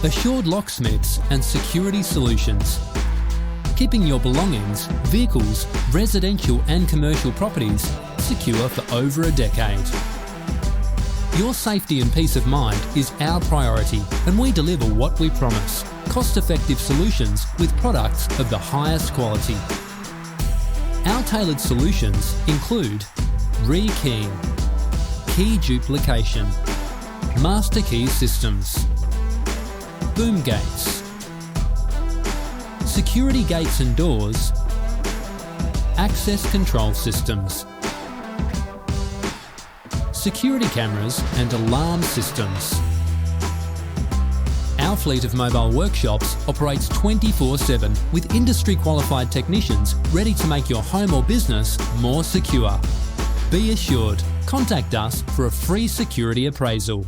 Assured Locksmiths and Security Solutions. Keeping your belongings, vehicles, residential and commercial properties secure for over a decade. Your safety and peace of mind is our priority, and we deliver what we promise: cost-effective solutions with products of the highest quality. Our tailored solutions include rekeying, key duplication, master key systems, boom gates, security gates and doors, access control systems, security cameras and alarm systems. Our fleet of mobile workshops operates 24/7 with industry-qualified technicians ready to make your home or business more secure. Be assured, contact us for a free security appraisal.